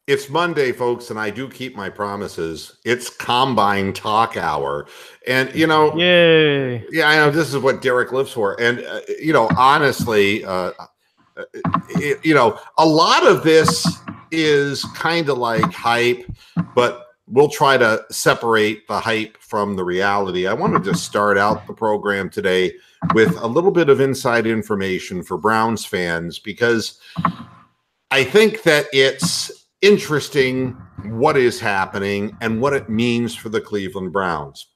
It's Monday, folks, and I do keep my promises. It's Combine Talk Hour. And, Yay. yeah, I know this is what Derek lives for. And, honestly, a lot of this is kind of like hype, but we'll try to separate the hype from the reality. I wanted to start out the program today with a little bit of inside information for Browns fans, because I think that it's interesting what is happening and what it means for the Cleveland Browns.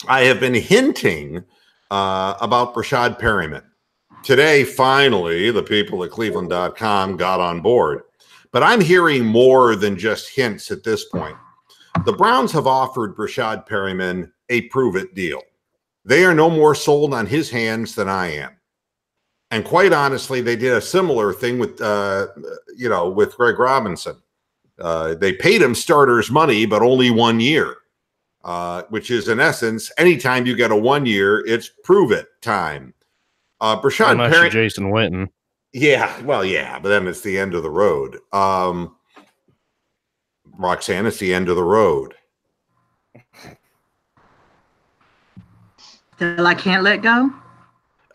I have been hinting about Breshad Perriman. Today, finally, the people at Cleveland.com got on board. But I'm hearing more than just hints at this point. The Browns have offered Breshad Perriman a prove-it deal. They are no more sold on his hands than I am. And quite honestly, they did a similar thing with, with Greg Robinson. They paid him starters money, but only 1 year, which is in essence, anytime you get a 1 year, it's prove it time. Breshad Perriman, Jason Witten. Yeah, well, yeah, but then it's the end of the road. Roxanne, it's the end of the road. Till I can't let go.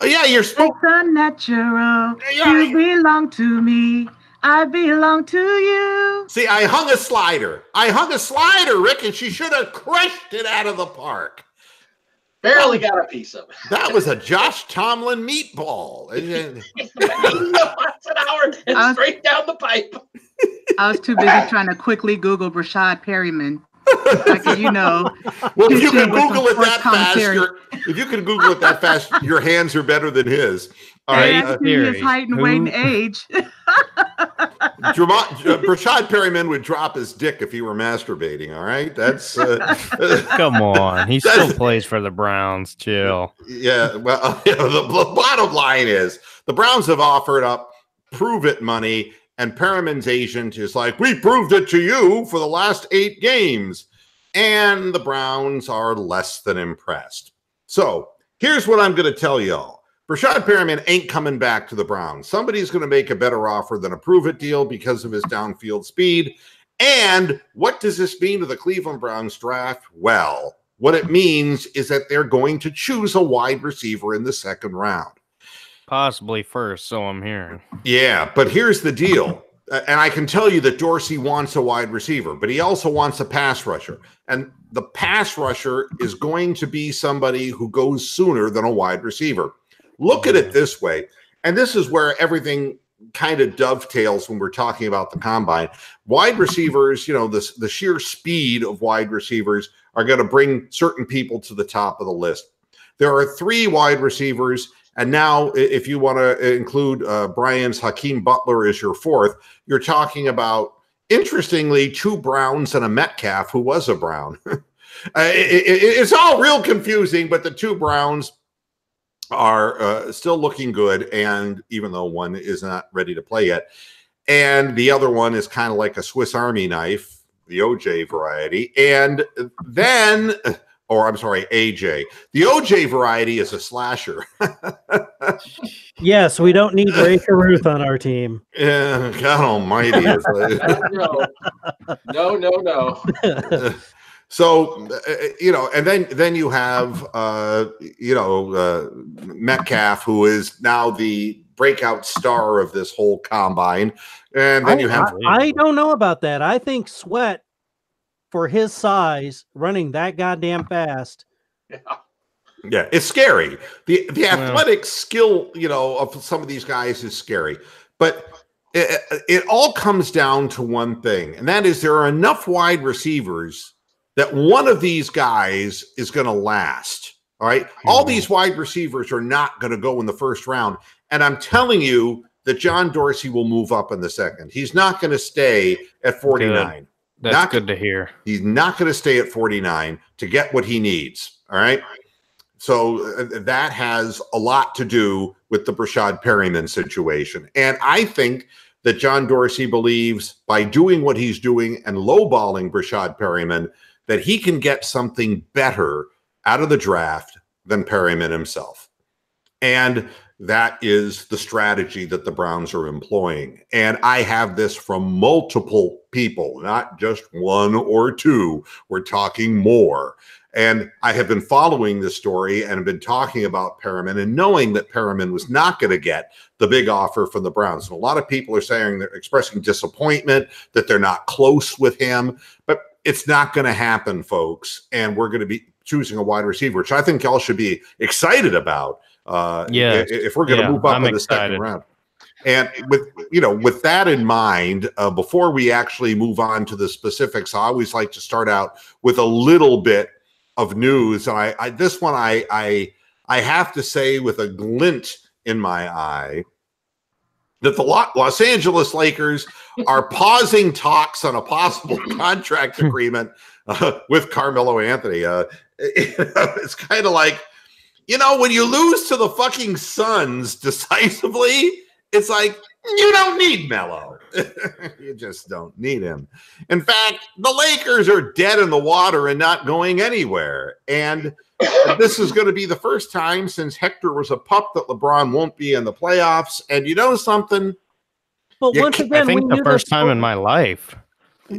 Oh, yeah, you're supposed. It's unnatural. You belong to me. I belong to you. See, I hung a slider, Rick, and she should have crushed it out of the park. Barely got a piece of it. That was a Josh Tomlin meatball. 80 miles an hour and straight down the pipe. I was too busy trying to quickly Google Breshad Perriman. Well, if you can Google it that fast, your hands are better than his. All right, his height and weight and age. Breshad Perriman would drop his dick if he were masturbating. All right, that's come on. He still plays for the Browns. Chill. Yeah. Well, the bottom line is the Browns have offered up prove it money. And Perriman's agent is like, we proved it to you for the last 8 games. And the Browns are less than impressed. So here's what I'm going to tell y'all. Breshad Perriman ain't coming back to the Browns. Somebody's going to make a better offer than a prove-it deal because of his downfield speed. And what does this mean to the Cleveland Browns draft? Well, what it means is that they're going to choose a wide receiver in the 2nd round. Possibly first, so I'm hearing. Yeah, but here's the deal. And I can tell you that Dorsey wants a wide receiver, but he also wants a pass rusher. And the pass rusher is going to be somebody who goes sooner than a wide receiver. Look at it this way. And this is where everything kind of dovetails when we're talking about the combine. Wide receivers, the sheer speed of wide receivers are going to bring certain people to the top of the list. There are 3 wide receivers. And now, if you want to include Brian's Hakeem Butler as your 4th, you're talking about, interestingly, 2 Browns and a Metcalf who was a Brown. It's all real confusing, but the 2 Browns are still looking good, and even though one is not ready to play yet. And the other one is kind of like a Swiss Army knife, the OJ variety. And then... Or I'm sorry, AJ. The OJ variety is a slasher. Yes, we don't need Ray Caruth on our team. Yeah, God almighty. No. So, and then you have, Metcalf, who is now the breakout star of this whole combine. And then I don't know about that. I think Sweat, for his size, running that goddamn fast. Yeah, it's scary. The athletic skill, of some of these guys is scary. But it all comes down to one thing, and that is there are enough wide receivers that one of these guys is going to last. All right? All these wide receivers are not going to go in the 1st round. And I'm telling you that John Dorsey will move up in the 2nd. He's not going to stay at 49. Good. That's good to hear. He's not going to stay at 49 to get what he needs. All right. So that has a lot to do with the Breshad Perriman situation. And I think that John Dorsey believes by doing what he's doing and lowballing Breshad Perriman, that he can get something better out of the draft than Perriman himself. And that is the strategy that the Browns are employing. And I have this from multiple people, not just one or two. We're talking more. And I have been following this story and have been talking about Perriman and knowing that Perriman was not going to get the big offer from the Browns. And a lot of people are saying they're expressing disappointment that they're not close with him, but it's not going to happen, folks. And we're going to be choosing a wide receiver, which I think y'all should be excited about. If we're going to move up in the second round. And with that in mind, before we actually move on to the specifics, I always like to start out with a little bit of news. And this one I have to say with a glint in my eye that the Los Angeles Lakers are pausing talks on a possible contract agreement with Carmelo Anthony. It's kind of like, when you lose to the fucking Suns decisively, it's like, you don't need Melo. You just don't need him. In fact, the Lakers are dead in the water and not going anywhere. And this is going to be the first time since Hector was a pup that LeBron won't be in the playoffs. And you know something? But once again, I think the first time in my life.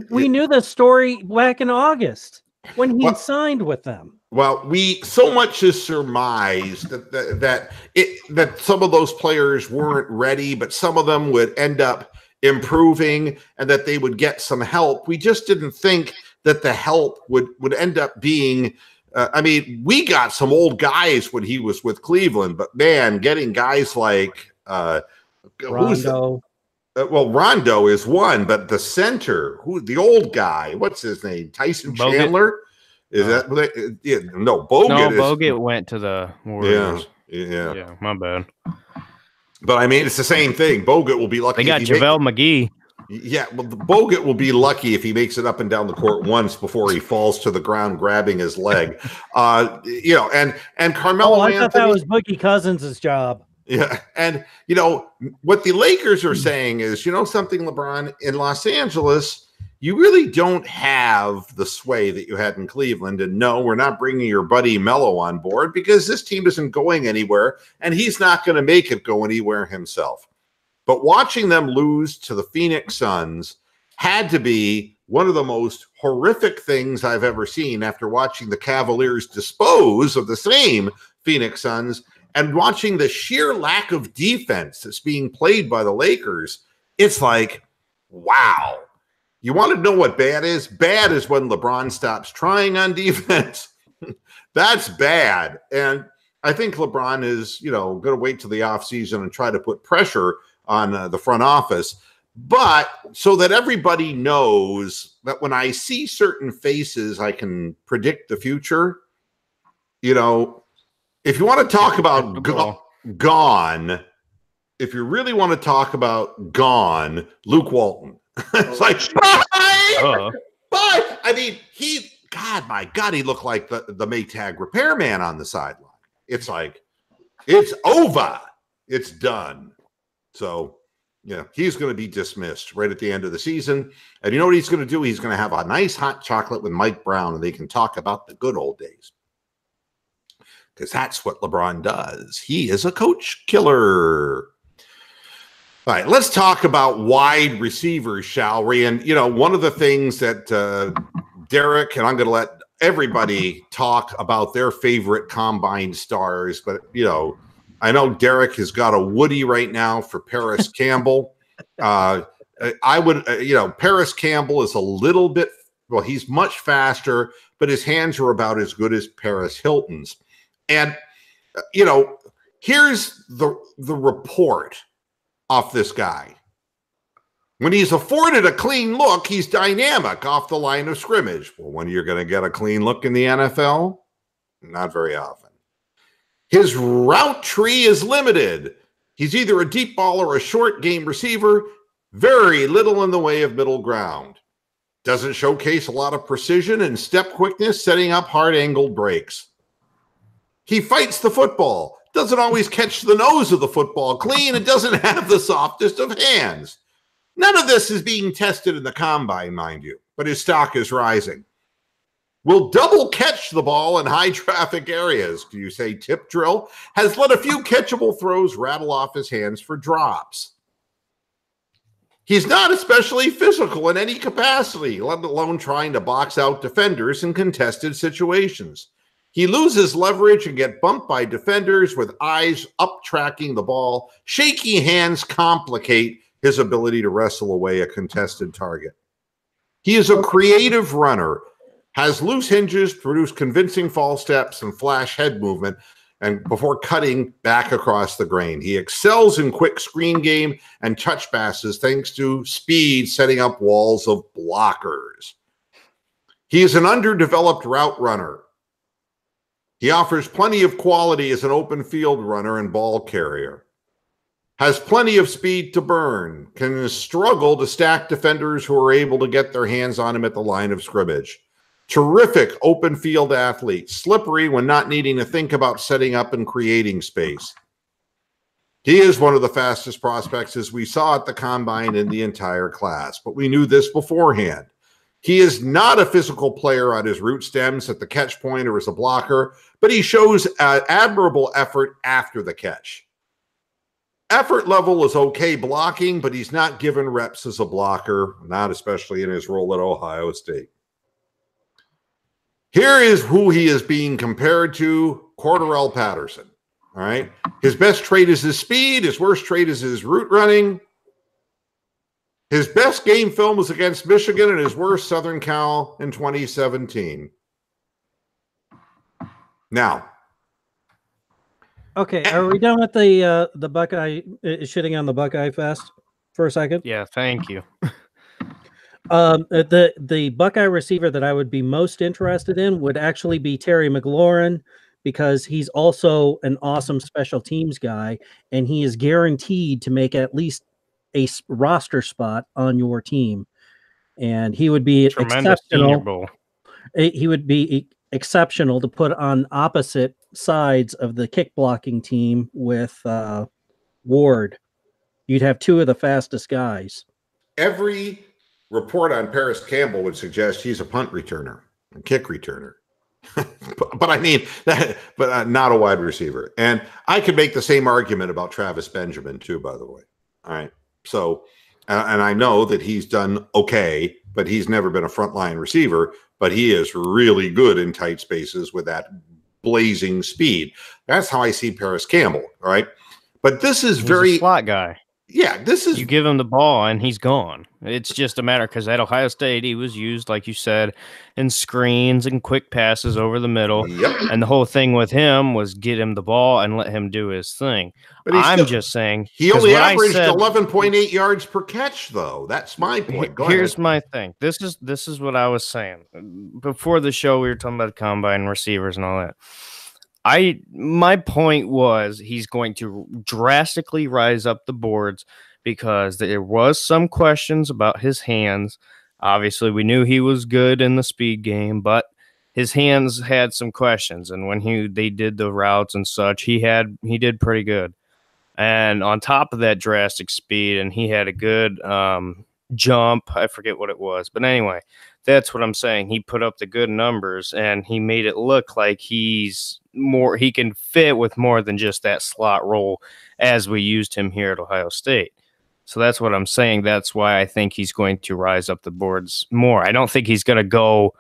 We knew the story back in August when he signed with them. Well, so much is surmised that some of those players weren't ready, but some of them would end up improving and that they would get some help. We just didn't think that the help would end up being. We got some old guys when he was with Cleveland, but man, getting guys like Rondo. Rondo is one, but the center, the old guy, what's his name? Tyson Bogut. Chandler. Is that Bogut? No, Bogut went to the Warriors. Yeah, my bad. But it's the same thing. Bogut will be lucky. They got JaVale McGee. Yeah, well, Bogut will be lucky if he makes it up and down the court once before he falls to the ground grabbing his leg. And Carmelo I Anthony. thought that was Boogie Cousins' job. Yeah, and what the Lakers are saying is, something, LeBron, in Los Angeles, you really don't have the sway that you had in Cleveland. And no, we're not bringing your buddy Melo on board because this team isn't going anywhere and he's not going to make it go anywhere himself. But watching them lose to the Phoenix Suns had to be one of the most horrific things I've ever seen after watching the Cavaliers dispose of the same Phoenix Suns and watching the sheer lack of defense that's being played by the Lakers. It's like, wow. You want to know what bad is? Bad is when LeBron stops trying on defense. That's bad. And I think LeBron is, going to wait till the offseason and try to put pressure on the front office. But so that everybody knows that when I see certain faces, I can predict the future. If you want to talk about gone, if you really want to talk about gone, Luke Walton. It's like, bye! Bye! He looked like the Maytag repairman on the sideline. It's like, it's over. It's done. So, he's going to be dismissed right at the end of the season. And you know what he's going to do? He's going to have a nice hot chocolate with Mike Brown, and they can talk about the good old days. Because that's what LeBron does. He is a coach killer. All right, let's talk about wide receivers, shall we? And, one of the things that Derek, and I'm going to let everybody talk about their favorite combine stars, but, I know Derek has got a Woody right now for Paris Campbell. I would, Paris Campbell is a little bit, he's much faster, but his hands are about as good as Paris Hilton's. And, here's the report off this guy. When he's afforded a clean look, he's dynamic off the line of scrimmage. Well, when you're going to get a clean look in the NFL? Not very often. His route tree is limited. He's either a deep ball or a short game receiver. Very little in the way of middle ground. Doesn't showcase a lot of precision and step quickness, setting up hard-angled breaks. He fights the football. Doesn't always catch the nose of the football clean and doesn't have the softest of hands. None of this is being tested in the combine, mind you, but his stock is rising. will double catch the ball in high traffic areas. Do you say tip drill? Has let a few catchable throws rattle off his hands for drops. He's not especially physical in any capacity, let alone trying to box out defenders in contested situations. He loses leverage and gets bumped by defenders with eyes up tracking the ball. Shaky hands complicate his ability to wrestle away a contested target. He is a creative runner, has loose hinges, produce convincing false steps and flash head movement, and before cutting back across the grain. He excels in quick screen game and touch passes thanks to speed, setting up walls of blockers. He is an underdeveloped route runner. He offers plenty of quality as an open field runner and ball carrier. Has plenty of speed to burn, can struggle to stack defenders who are able to get their hands on him at the line of scrimmage. Terrific open field athlete, slippery when not needing to think about setting up and creating space. He is one of the fastest prospects, as we saw at the combine, in the entire class, but we knew this beforehand. He is not a physical player on his root stems at the catch point or as a blocker, but he shows admirable effort after the catch. Effort level is okay blocking, but he's not given reps as a blocker, not especially in his role at Ohio State. Here is who he is being compared to, Cordarrelle Patterson. All right. His best trait is his speed. His worst trait is his route running. His best game film was against Michigan and his worst Southern Cal in 2017. Now. Okay, are we done with the Buckeye shitting on the Buckeye Fest for a second? Yeah, thank you. The Buckeye receiver that I would be most interested in would actually be Terry McLaurin, because he's also an awesome special teams guy, and he is guaranteed to make at least a roster spot on your team. And he would be exceptional. He would be exceptional to put on opposite sides of the kick blocking team with Ward. You'd have two of the fastest guys. Every report on Paris Campbell would suggest he's a punt returner, a kick returner. but I mean, not a wide receiver. And I could make the same argument about Travis Benjamin too, by the way. All right. So, and I know that he's done okay, but he's never been a frontline receiver, but he is really good in tight spaces with that blazing speed. That's how I see Paris Campbell. All right. But this is he's very a slot guy. Yeah, this is. You give him the ball and he's gone. It's just a matter, because at Ohio State he was used, like you said, in screens and quick passes over the middle. Yep. And the whole thing with him was get him the ball and let him do his thing. But I'm just saying he only averaged 11.8 yards per catch, though. That's my point. Here's my thing. This is what I was saying before the show. We were talking about combine receivers and all that. My point was he's going to drastically rise up the boards, because there was some questions about his hands. Obviously, we knew he was good in the speed game, but his hands had some questions. And when they did the routes and such, he did pretty good. And on top of that drastic speed, and he had a good jump. I forget what it was, but anyway, that's what I'm saying. He put up the good numbers, and he made it look like he can fit with more than just that slot role as we used him here at Ohio State. So that's what I'm saying. That's why I think he's going to rise up the boards more. I don't think he's going to go,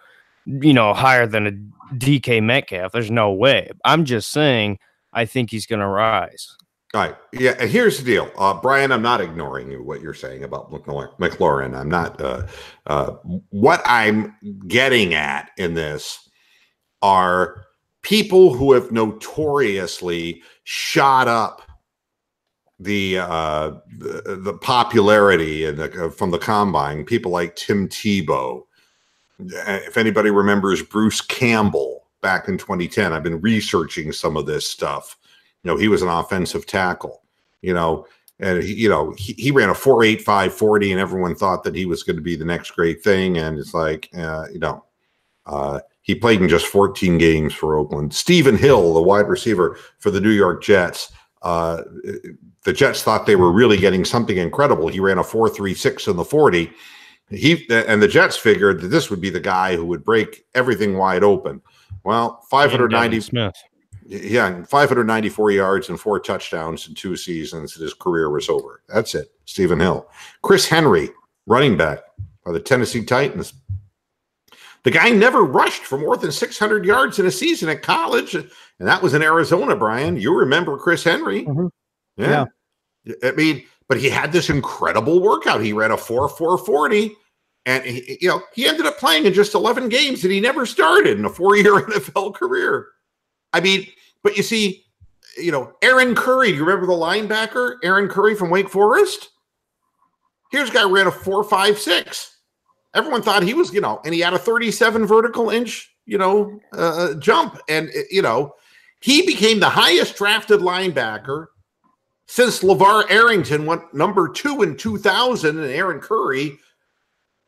higher than a DK Metcalf. There's no way. I'm just saying I think he's going to rise. All right. Yeah. And here's the deal. Brian, I'm not ignoring you, what you're saying about McLaurin. I'm not. What I'm getting at in this are people who have notoriously shot up the popularity from the combine. People like Tim Tebow. If anybody remembers Bruce Campbell back in 2010, I've been researching some of this stuff. He was an offensive tackle, and he ran a 4.85 40, and everyone thought that he was going to be the next great thing. And it's like, he played in just 14 games for Oakland. Stephen Hill, the wide receiver for the New York Jets, the Jets thought they were really getting something incredible. He ran a 4.36 in the 40, And the Jets figured that this would be the guy who would break everything wide open. Well, 590 Smith. Yeah, 594 yards and 4 touchdowns in 2 seasons. His career was over. That's it. Stephen Hill. Chris Henry, running back by the Tennessee Titans. The guy never rushed for more than 600 yards in a season at college, and that was in Arizona, Brian. You remember Chris Henry. Mhm. Yeah. I mean, but he had this incredible workout. He ran a 4.40, and he ended up playing in just 11 games, and he never started in a 4-year NFL career. I mean, but you see, Aaron Curry, do you remember the linebacker, Aaron Curry from Wake Forest? Here's a guy who ran a 4.56. Everyone thought he was, and he had a 37 vertical inch, jump. And, he became the highest drafted linebacker since LeVar Arrington went number 2 in 2000, and Aaron Curry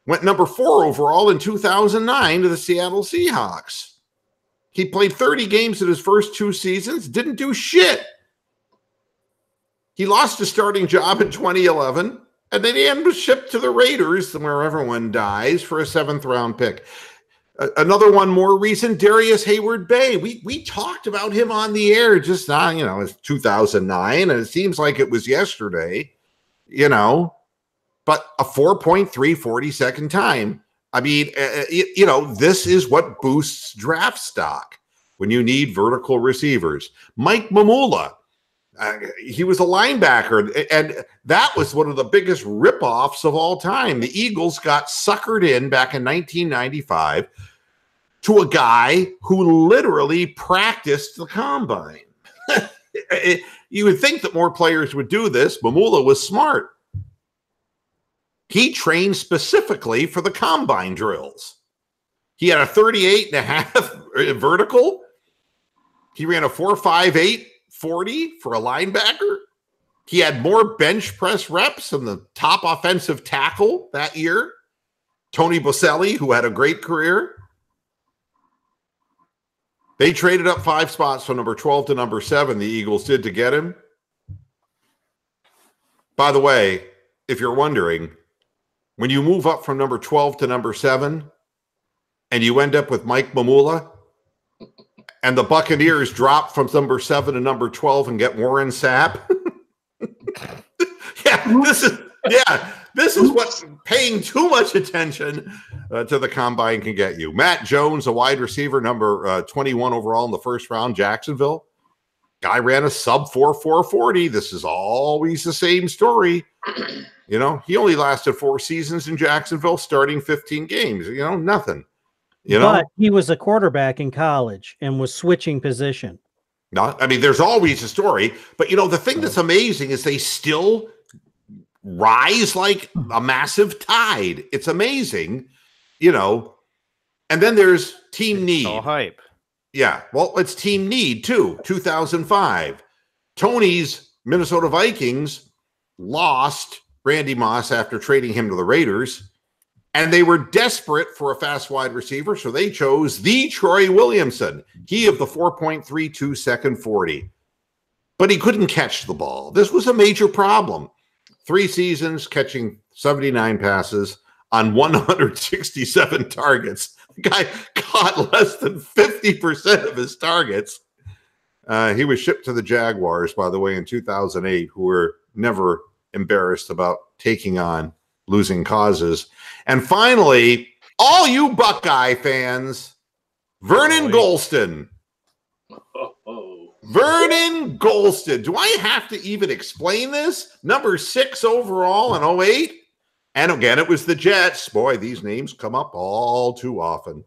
went number 4 overall in 2009 to the Seattle Seahawks. He played 30 games in his first 2 seasons, didn't do shit. He lost his starting job in 2011, and then he was shipped to the Raiders, where everyone dies, for a 7th-round pick. Another one more recent, Darius Hayward-Bay. We talked about him on the air just now, it's 2009, and it seems like it was yesterday, but a 4.3 40-second time. I mean, this is what boosts draft stock when you need vertical receivers. Mike Mamula, he was a linebacker, and that was one of the biggest ripoffs of all time. The Eagles got suckered in back in 1995 to a guy who literally practiced the combine. You would think that more players would do this. Mamula was smart. He trained specifically for the combine drills. He had a 38.5 vertical. He ran a 4.58 40 for a linebacker. He had more bench press reps than the top offensive tackle that year, Tony Boselli, who had a great career. They traded up 5 spots from number 12 to number 7, the Eagles did, to get him. By the way, if you're wondering, when you move up from number 12 to number 7 and you end up with Mike Mamula and the Buccaneers drop from number 7 to number 12 and get Warren Sapp. This is what paying too much attention to the combine can get you. Matt Jones, a wide receiver, number 21 overall in the first round, Jacksonville. Guy ran a sub 4.40. This is always the same story. He only lasted 4 seasons in Jacksonville, starting 15 games. Nothing. But he was a quarterback in college and was switching position. No, I mean, there's always a story. But, the thing that's amazing is they still rise like a massive tide. It's amazing, And then there's team need. All hype. Yeah, well, it's team need, too. 2005. Tony's Minnesota Vikings lost Randy Moss after trading him to the Raiders, and they were desperate for a fast wide receiver, so they chose the Troy Williamson, he of the 4.32 second 40. But he couldn't catch the ball. This was a major problem. 3 seasons, catching 79 passes on 167 targets. The guy caught less than 50% of his targets. He was shipped to the Jaguars, by the way, in 2008, who were never embarrassed about taking on losing causes. And finally, all you Buckeye fans, Vernon Golston. Vernon Golston. Do I have to even explain this? Number 6 overall in 08. And again, it was the Jets. Boy, these names come up all too often.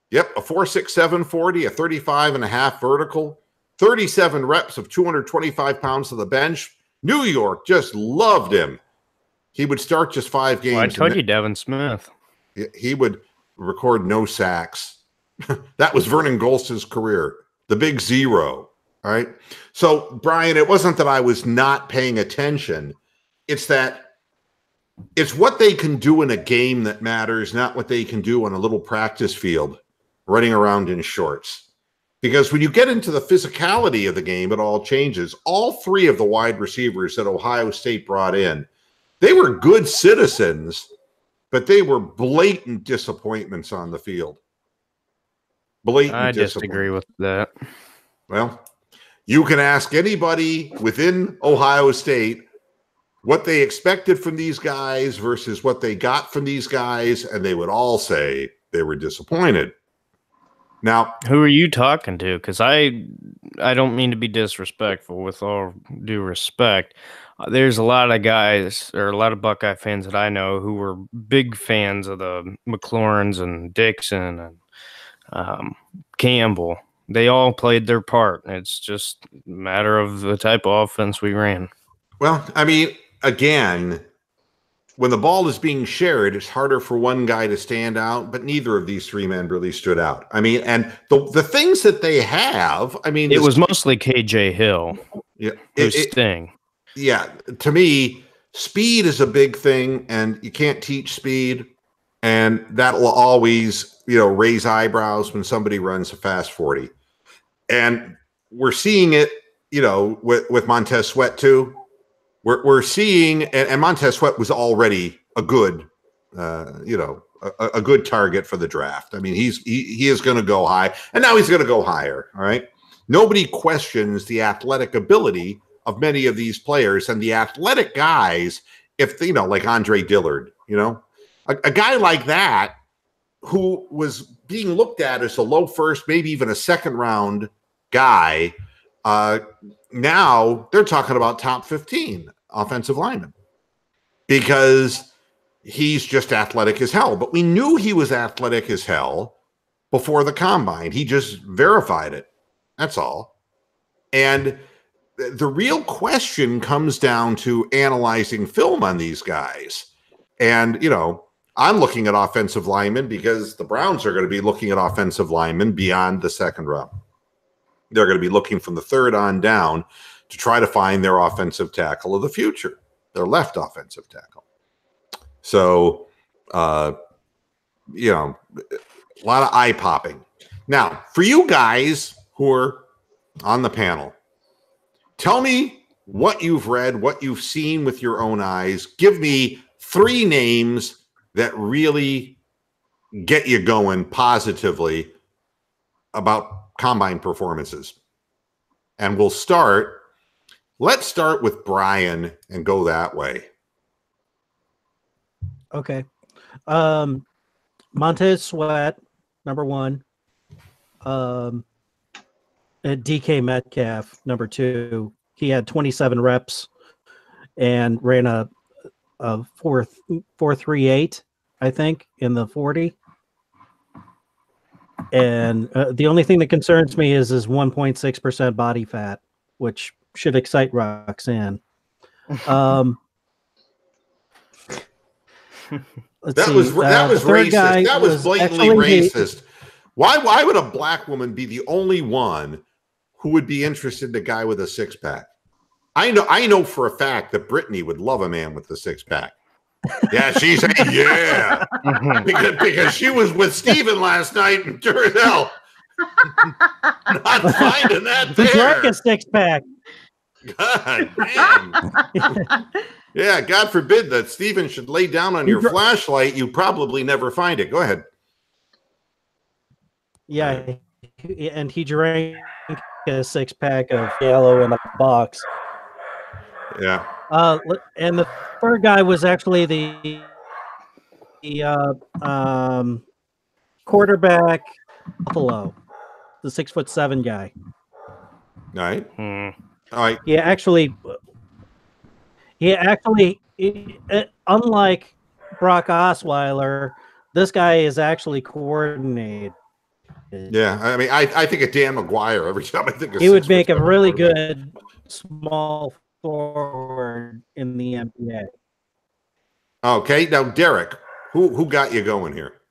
Yep, a 4.67 40, a 35.5 vertical, 37 reps of 225 pounds to the bench. New York just loved him. He would start just 5 games. Well, I told you, Devin Smith. He would record no sacks. That was Vernon Golston's career, the big 0. All right. So, Brian, it wasn't that I was not paying attention. It's that it's what they can do in a game that matters, not what they can do on a little practice field running around in shorts. Because when you get into the physicality of the game, it all changes. All 3 of the wide receivers that Ohio State brought in, they were good citizens but they were blatant disappointments on the field. Blatant I disagree with that. Well, you can ask anybody within Ohio State what they expected from these guys versus what they got from these guys, and they would all say they were disappointed. Now, who are you talking to? Because I don't mean to be disrespectful, with all due respect. There's a lot of guys or a lot of Buckeye fans that I know who were big fans of the McLaurins and Dixon and Campbell. They all played their part. It's just a matter of the type of offense we ran. Well, I mean, again, when the ball is being shared, it's harder for one guy to stand out, but neither of these three men really stood out. I mean, and the things that they have, I mean, it was mostly KJ Hill. Yeah, his thing. Yeah, to me, speed is a big thing, and you can't teach speed, and that will always, raise eyebrows when somebody runs a fast 40. And we're seeing it, with Montez Sweat too. We're seeing, and Montez Sweat was already a good, a good target for the draft. I mean, he is going to go high, and now he's going to go higher. All right. Nobody questions the athletic ability of many of these players, and the athletic guys, if like Andre Dillard, a guy like that who was being looked at as a low first, maybe even a second round guy. Now they're talking about top 15 offensive lineman because he's just athletic as hell. But we knew he was athletic as hell before the combine. He just verified it. That's all. And the real question comes down to analyzing film on these guys. And, I'm looking at offensive linemen because the Browns are going to be looking at offensive linemen beyond the second round. They're going to be looking from the third on down to try to find their offensive tackle of the future, their left offensive tackle. So, a lot of eye popping. Now, for you guys who are on the panel, tell me what you've read, what you've seen with your own eyes. Give me 3 names that really get you going positively about combine performances. And let's start with Brian and go that way. Okay. Montez Sweat, number 1. And DK Metcalf, number 2. He had 27 reps and ran a 4.38, I think, in the 40. And the only thing that concerns me is his 1.6% body fat, which should excite Roxanne. That was racist. That was blatantly racist. Why would a black woman be the only one who would be interested in a guy with a 6-pack? I know for a fact that Brittany would love a man with a 6-pack. Yeah, she's saying yeah. because she was with Steven last night and Durrell. Not finding that there. Like a 6-pack. God damn. Yeah, God forbid that Steven should lay down on your flashlight. You probably never find it. Go ahead. Yeah, and he drank a 6-pack of yellow in a box. Yeah. And the third guy was actually the quarterback Buffalo, the 6'7" guy. All right. All right. Unlike Brock Osweiler, this guy is actually coordinated. Yeah, I mean, I think of Dan McGuire every time I think of. He would make a really good small forward in the NBA. Okay, now Derek, who got you going here?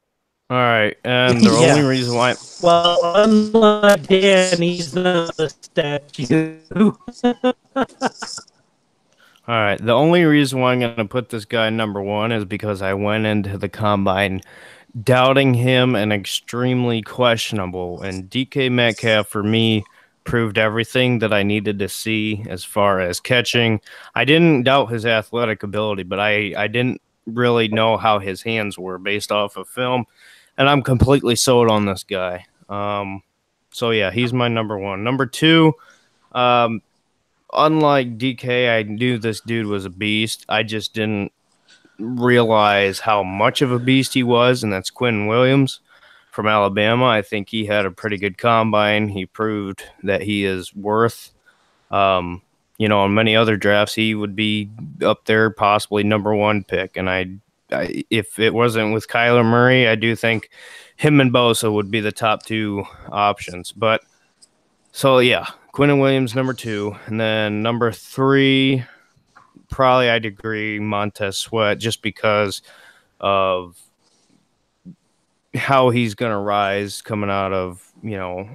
All right, and the only reason why, well, unlike Dan, he's not a statue. All right, the only reason why I'm going to put this guy number 1 is because I went into the combine doubting him and extremely questionable. And DK Metcalf, for me, proved everything that I needed to see as far as catching. I didn't doubt his athletic ability, but I didn't really know how his hands were based off of film, and I'm completely sold on this guy. So yeah, he's my number one. Number two, unlike DK, I knew this dude was a beast. I just didn't realize how much of a beast he was, and that's Quinn Williams from Alabama. I think he had a pretty good combine. He proved that he is worth, in many other drafts, he would be up there, possibly number one pick. And I if it wasn't with Kyler Murray, I do think him and Bosa would be the top two options. But so yeah, Quinn Williams, number two, and then number three, probably I'd agree Montez Sweat, just because of how he's going to rise coming out of,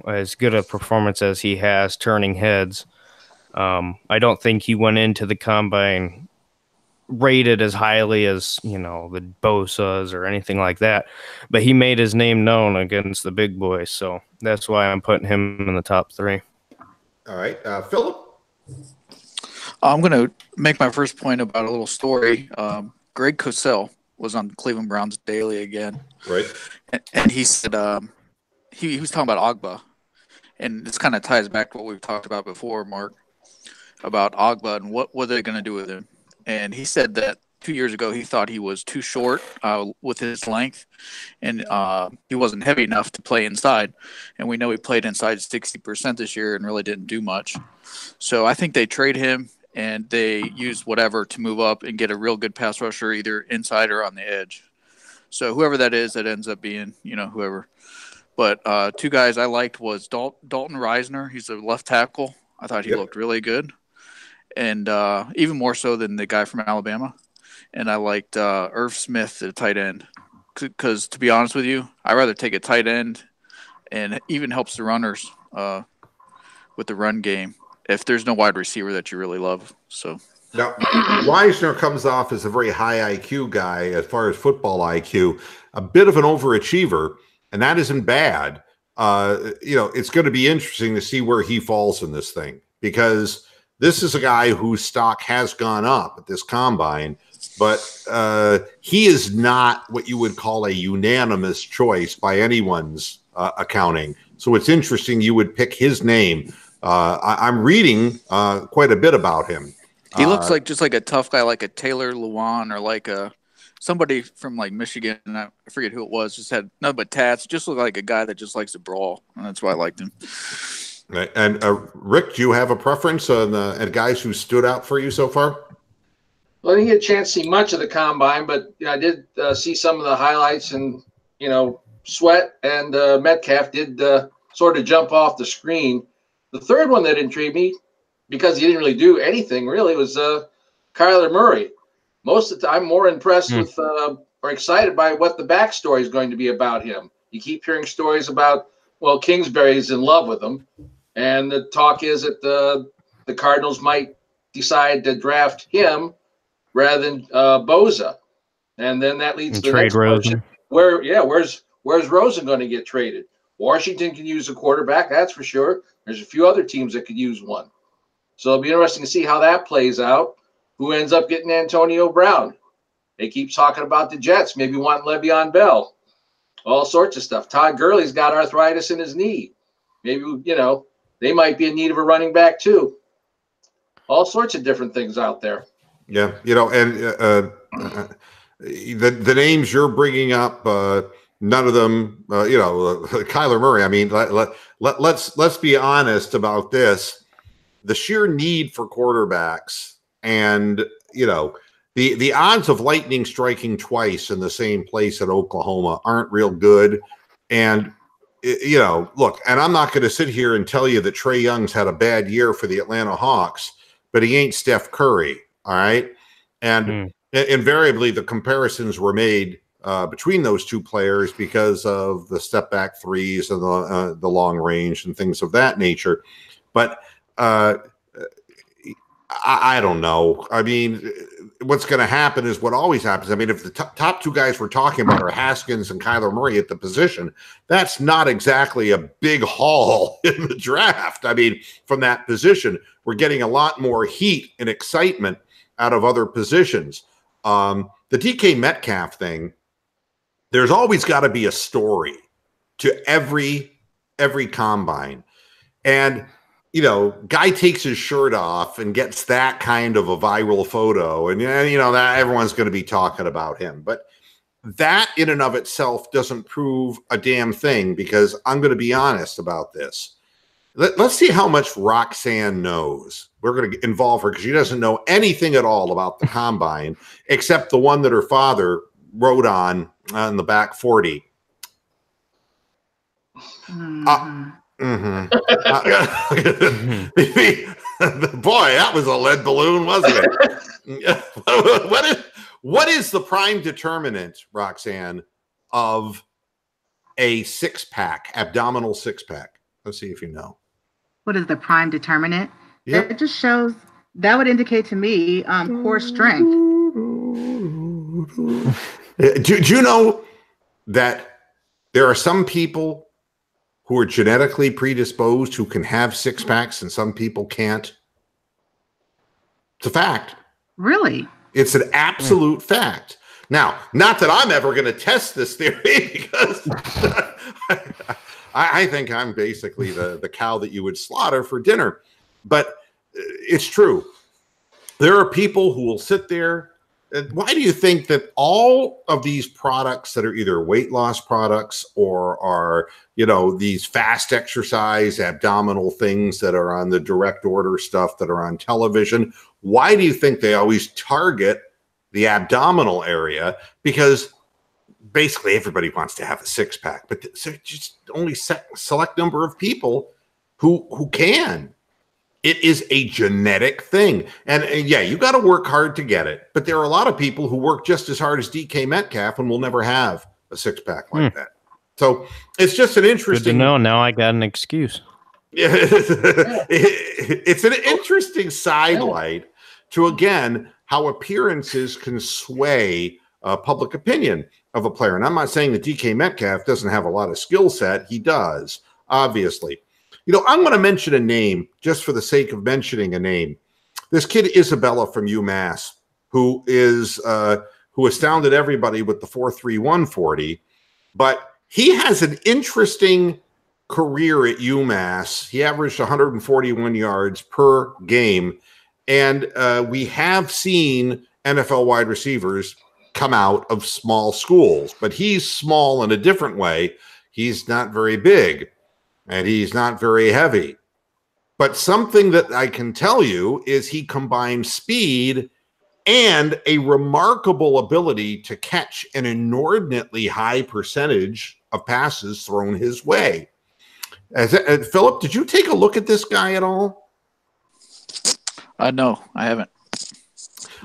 as good a performance as he has turning heads. I don't think he went into the combine rated as highly as, the Bosas or anything like that, but he made his name known against the big boys. So that's why I'm putting him in the top three. All right. Philip? I'm going to make my first point about a little story. Greg Cosell was on Cleveland Browns Daily again. Right. And he said he was talking about Ogba. And this kind of ties back to what we've talked about before, Mark, about Ogba and what they're going to do with him. And he said that 2 years ago he thought he was too short with his length, and he wasn't heavy enough to play inside. And we know he played inside 60% this year and really didn't do much. So I think they trade him and they use whatever to move up and get a real good pass rusher either inside or on the edge. So whoever that is, that ends up being, whoever. But two guys I liked was Dalton Reisner. He's a left tackle. I thought he looked really good. And even more so than the guy from Alabama. And I liked Irv Smith, the tight end. Because to be honest with you, I'd rather take a tight end, and it even helps the runners with the run game if there's no wide receiver that you really love. So now, Reisner comes off as a very high IQ guy as far as football IQ, a bit of an overachiever, and that isn't bad. It's going to be interesting to see where he falls in this thing, because this is a guy whose stock has gone up at this combine, but he is not what you would call a unanimous choice by anyone's accounting. So it's interesting you would pick his name. I'm reading quite a bit about him. He looks like just like a tough guy, like a Taylor Lewan or like somebody from like Michigan. I forget who it was. Just had nothing but tats. Just looked like a guy that just likes to brawl, and that's why I liked him. Right. And Rick, do you have a preference on guys who stood out for you so far? Well, I didn't get a chance to see much of the combine, but I did see some of the highlights, and Sweat and Metcalf did sort of jump off the screen. The third one that intrigued me, because he didn't really do anything really, was Kyler Murray. Most of the time, I'm more impressed with or excited by what the backstory is going to be about him. You keep hearing stories about, Kingsbury's in love with him. And the talk is that the Cardinals might decide to draft him rather than Bosa, and then that leads to the next question: where's Rosen going to get traded? Washington can use a quarterback, that's for sure. There's a few other teams that could use one, so it'll be interesting to see how that plays out. Who ends up getting Antonio Brown? They keep talking about the Jets, maybe wanting Le'Veon Bell, all sorts of stuff. Todd Gurley's got arthritis in his knee. Maybe they might be in need of a running back too. All sorts of different things out there. Yeah, and the names you're bringing up, none of them, Kyler Murray. I mean, let's be honest about this. The sheer need for quarterbacks, and the odds of lightning striking twice in the same place at Oklahoma aren't real good. And look, and I'm not going to sit here and tell you that Trae Young's had a bad year for the Atlanta Hawks, but he ain't Steph Curry, all right? And invariably, the comparisons were made between those two players because of the step-back threes and the long range and things of that nature. But I don't know. I mean, what's going to happen is what always happens. I mean, if the top two guys we're talking about are Haskins and Kyler Murray at the position, that's not exactly a big haul in the draft. I mean, from that position, we're getting a lot more heat and excitement out of other positions. the DK Metcalf thing, there's always got to be a story to every combine. And, you know, guy takes his shirt off and gets that kind of a viral photo. And, you know, that everyone's going to be talking about him. But that in and of itself doesn't prove a damn thing, because I'm going to be honest about this. Let's see how much Roxanne knows. We're going to involve her because she doesn't know anything at all about the combine, except the one that her father wrote on the back 40. Boy, that was a lead balloon, wasn't it? What is the prime determinant, Roxanne, of a six-pack, abdominal six-pack? Let's see if you know. What is the prime determinant? Yep. It just shows, that would indicate to me poor strength. Do you know that there are some people who are genetically predisposed who can have six packs and some people can't? It's a fact. Really? It's an absolute fact. Now, not that I'm ever going to test this theory, because I think I'm basically the cow that you would slaughter for dinner. But it's true. There are people who will sit there. Why do you think that all of these products that are either weight loss products or are, you know, these fast exercise abdominal things that are on the direct order stuff that are on television, why do you think they always target the abdominal area? Because basically everybody wants to have a six-pack, but there's just only select number of people who can. It is a genetic thing. And yeah, you got to work hard to get it. But there are a lot of people who work just as hard as DK Metcalf and will never have a six-pack like that. So it's just an interesting... Good to know. Now I got an excuse. It's an interesting sidelight to, again, how appearances can sway public opinion of a player. And I'm not saying that DK Metcalf doesn't have a lot of skill set. He does, obviously. You know, I'm going to mention a name just for the sake of mentioning a name. This kid Isabella from UMass, who astounded everybody with the 4.31 40, but he has an interesting career at UMass. He averaged 141 yards per game, and we have seen NFL wide receivers come out of small schools, but he's small in a different way. He's not very big. And he's not very heavy. But something that I can tell you is he combines speed and a remarkable ability to catch an inordinately high percentage of passes thrown his way. Philip, did you take a look at this guy at all? No, I haven't.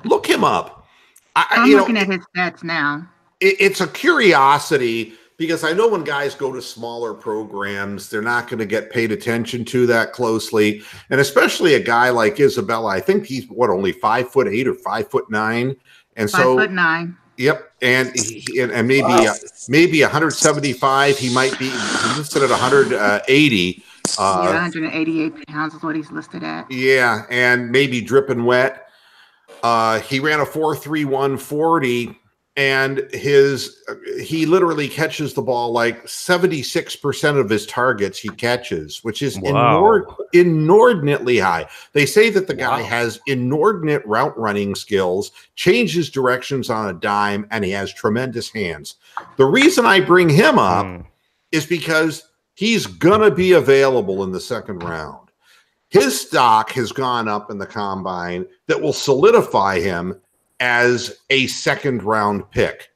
Look him up. I'm looking at his stats now. It's a curiosity, because I know when guys go to smaller programs, they're not going to get paid attention to that closely. And especially a guy like Isabella, I think he's only 5'8" or 5'9". And so 5'9". Yep. And maybe 175. He might be listed at 180. 188 pounds is what he's listed at. Yeah. And maybe dripping wet. He ran a 4.31 40. And he literally catches the ball like 76% of his targets he catches, which is inordinately high. They say that the guy has inordinate route running skills, changes directions on a dime, and he has tremendous hands. The reason I bring him up is because he's going to be available in the second round. His stock has gone up in the combine that will solidify him as a second round pick,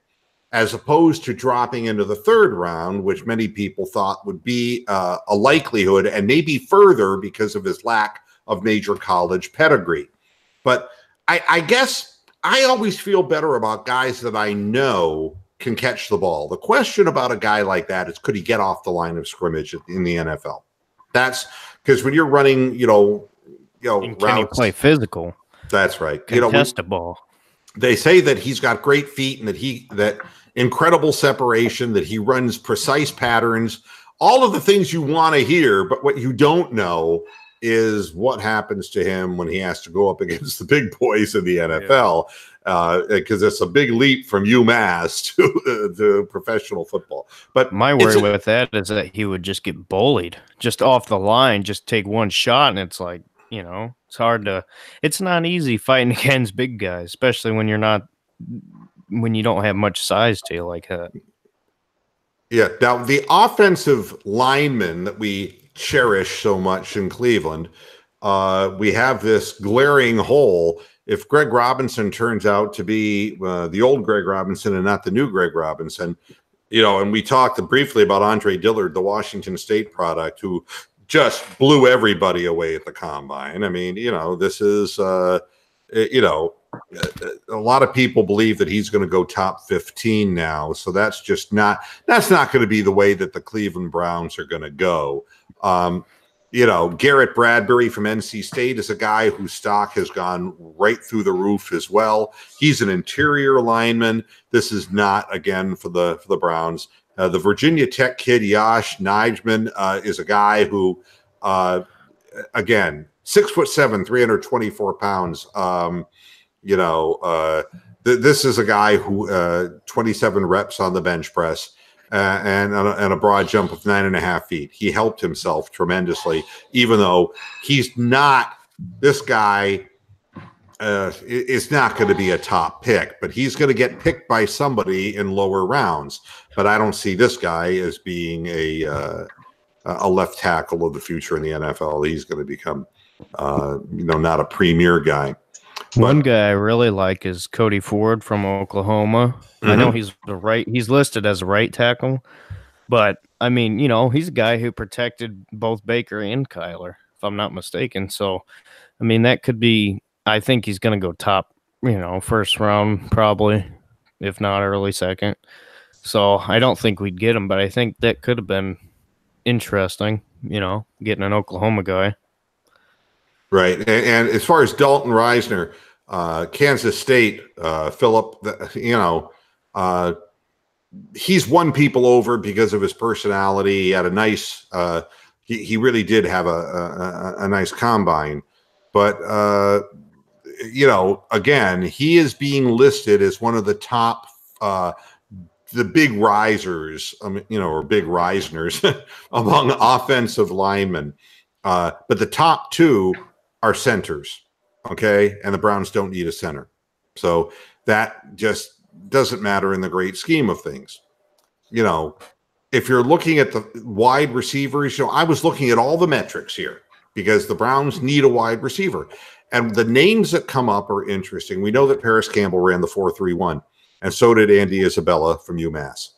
as opposed to dropping into the third round, which many people thought would be a likelihood, and maybe further because of his lack of major college pedigree. But I guess I always feel better about guys that I know can catch the ball. The question about a guy like that is, could he get off the line of scrimmage in the NFL? That's because when you're running, routes, can you play physical? That's right. Contest a ball. They say that he's got great feet and that incredible separation, that he runs precise patterns, all of the things you want to hear. But what you don't know is what happens to him when he has to go up against the big boys in the NFL. because it's a big leap from UMass to professional football. But my worry with that is that he would just get bullied just off the line, just take one shot, and it's like, it's hard to. It's not easy fighting against big guys, especially when you don't have much size to you like that. Yeah. Now, the offensive linemen that we cherish so much in Cleveland, we have this glaring hole. If Greg Robinson turns out to be the old Greg Robinson and not the new Greg Robinson, and we talked briefly about Andre Dillard, the Washington State product, who just blew everybody away at the combine. I mean, this is, a lot of people believe that he's going to go top 15 now. So that's not going to be the way that the Cleveland Browns are going to go. Garrett Bradbury from NC State is a guy whose stock has gone right through the roof as well. He's an interior lineman. This is not, again, for the Browns. The Virginia Tech kid, Yash Nijman, is a guy who, again, 6'7", 324 pounds. This is a guy who 27 reps on the bench press and a broad jump of 9.5 feet. He helped himself tremendously, even though he's not. This guy is not going to be a top pick, but he's going to get picked by somebody in lower rounds. But I don't see this guy as being a left tackle of the future in the NFL. He's going to become, not a premier guy. One guy I really like is Cody Ford from Oklahoma. Mm-hmm. I know he's listed as a right tackle, but I mean, he's a guy who protected both Baker and Kyler, if I'm not mistaken. So, I mean, that could be, I think he's going to go top, first round, probably, if not early second. So I don't think we'd get him, but I think that could have been interesting, getting an Oklahoma guy. Right. And as far as Dalton Reisner, Kansas State, Philip, he's won people over because of his personality. He had a nice, he really did have a nice combine. But, again, he is being listed as one of the top, the big risers, or big Reisners among offensive linemen. But the top two are centers, okay? And the Browns don't need a center. So that just doesn't matter in the great scheme of things. If you're looking at the wide receivers, I was looking at all the metrics here because the Browns need a wide receiver. And the names that come up are interesting. We know that Paris Campbell ran the 4.31, and so did Andy Isabella from UMass.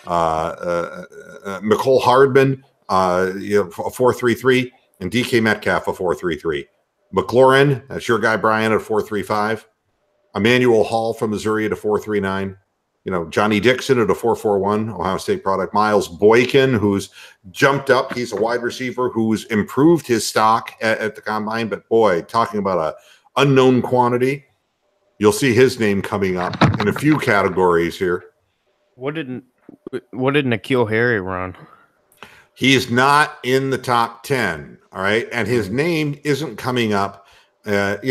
Mecole Hardman, a 4.33, and DK Metcalf, a 4.33. McLaurin, that's your guy, Brian, at 4.35. Emmanuel Hall from Missouri at a 4.39. Johnny Dixon at a 4.41, Ohio State product. Miles Boykin, who's jumped up. He's a wide receiver who's improved his stock at the combine. But, boy, talking about an unknown quantity, you'll see his name coming up in a few categories here. What did N'Keal Harry run? He's not in the top 10, all right? And his name isn't coming up. Here's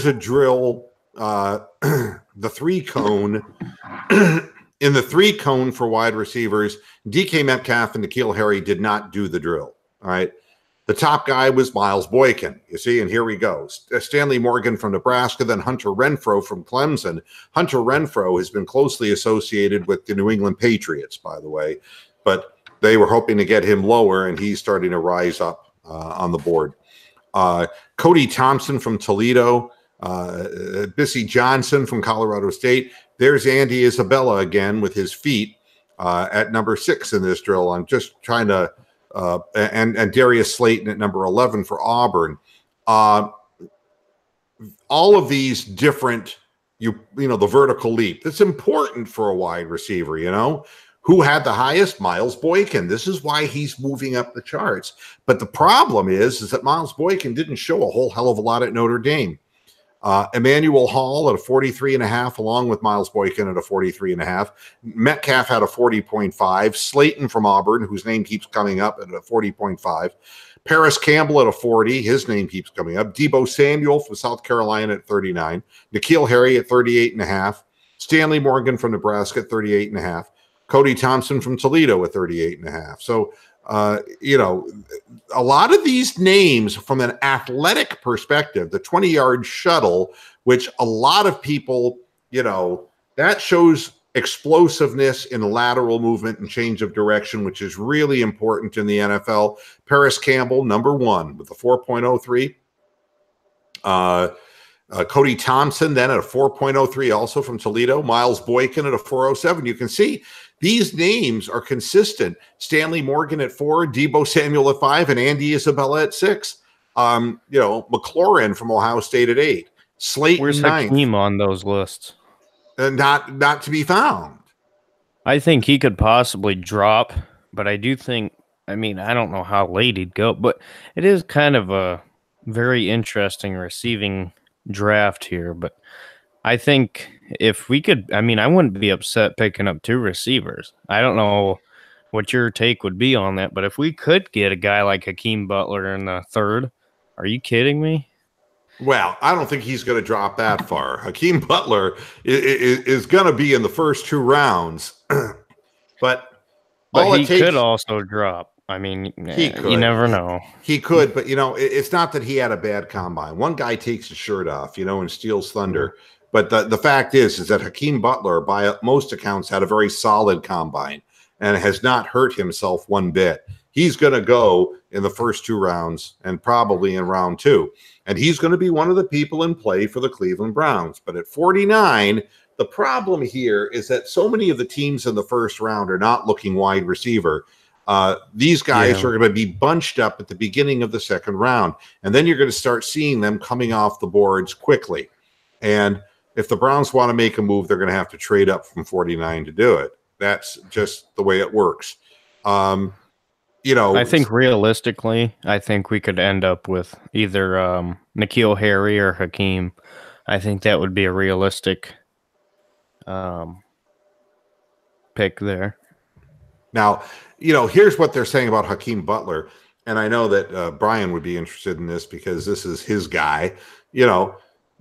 a drill. The 3-cone. In the 3-cone for wide receivers, DK Metcalf and N'Keal Harry did not do the drill, all right? The top guy was Miles Boykin, you see, and here we go. Stanley Morgan from Nebraska, then Hunter Renfrow from Clemson. Hunter Renfrow has been closely associated with the New England Patriots, by the way, but they were hoping to get him lower, and he's starting to rise up on the board. Cody Thompson from Toledo, Bissy Johnson from Colorado State. There's Andy Isabella again with his feet at number 6 in this drill. I'm just trying to and Darius Slayton at number 11 for Auburn. All of these different, the vertical leap. That's important for a wide receiver, Who had the highest? Miles Boykin. This is why he's moving up the charts. But the problem is that Miles Boykin didn't show a whole hell of a lot at Notre Dame. Emmanuel Hall at a 43.5, along with Miles Boykin at a 43.5. Metcalf had a 40.5. Slayton from Auburn, whose name keeps coming up, at a 40.5. Paris Campbell at a 40. His name keeps coming up. Deebo Samuel from South Carolina at 39. N'Keal Harry at 38.5. Stanley Morgan from Nebraska at 38.5. Cody Thompson from Toledo at 38.5. So, a lot of these names from an athletic perspective, the 20-yard shuttle, which a lot of people, that shows explosiveness in lateral movement and change of direction, which is really important in the NFL. Paris Campbell, number 1 with a 4.03. Cody Thompson then at a 4.03, also from Toledo. Miles Boykin at a 4.07. You can see these names are consistent. Stanley Morgan at 4, Deebo Samuel at 5, and Andy Isabella at 6. McLaurin from Ohio State at 8. Slayton Where's 9th. Hakeem on those lists? Not to be found. I think he could possibly drop, but I do think, I don't know how late he'd go, but it is kind of a very interesting receiving draft here. But I think if we could, I wouldn't be upset picking up 2 receivers. I don't know what your take would be on that, but if we could get a guy like Hakeem Butler in the 3rd, are you kidding me? Well, I don't think he's going to drop that far. Hakeem Butler is going to be in the first 2 rounds, but he could also drop. He could. You never know. He could, but it's not that he had a bad combine. One guy takes his shirt off, and steals thunder. But the fact is that Hakeem Butler, by most accounts, had a very solid combine and has not hurt himself one bit. He's going to go in the first 2 rounds and probably in round 2. And he's going to be one of the people in play for the Cleveland Browns. But at 49, the problem here is that so many of the teams in the first round are not looking wide receiver. These guys are going to be bunched up at the beginning of the 2nd round. And then you're going to start seeing them coming off the boards quickly. And if the Browns want to make a move, they're going to have to trade up from 49 to do it. That's just the way it works. I think realistically, I think we could end up with either N'Keal Harry or Hakeem. I think that would be a realistic pick there. Now, here's what they're saying about Hakeem Butler. And I know that Brian would be interested in this because this is his guy.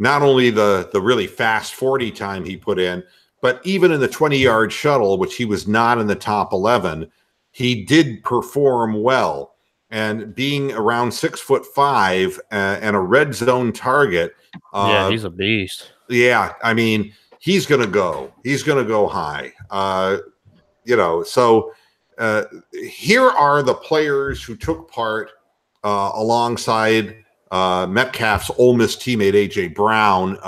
Not only the really fast 40 time he put in, but even in the 20-yard shuttle, which he was not in the top 11, he did perform well. And being around 6'5" and a red zone target. He's a beast. Yeah, he's going to go. He's going to go high. So here are the players who took part alongside Metcalf's Ole Miss teammate, A.J. Brown.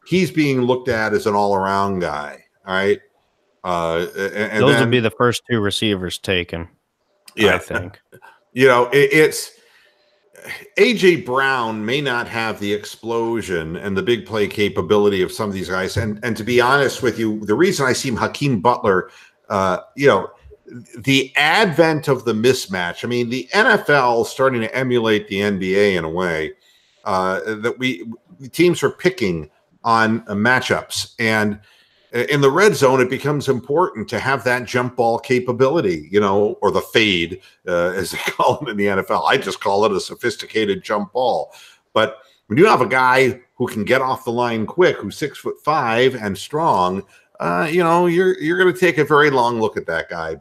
He's being looked at as an all-around guy. All right. And those would be the first 2 receivers taken. I think. It's A.J. Brown may not have the explosion and the big play capability of some of these guys. And to be honest with you, the reason I see Hakeem Butler, the advent of the mismatch. The NFL starting to emulate the NBA in a way that teams are picking on matchups, and in the red zone, it becomes important to have that jump ball capability, or the fade, as they call it in the NFL. I just call it a sophisticated jump ball. But when you have a guy who can get off the line quick, who's 6'5" and strong, you're going to take a very long look at that guy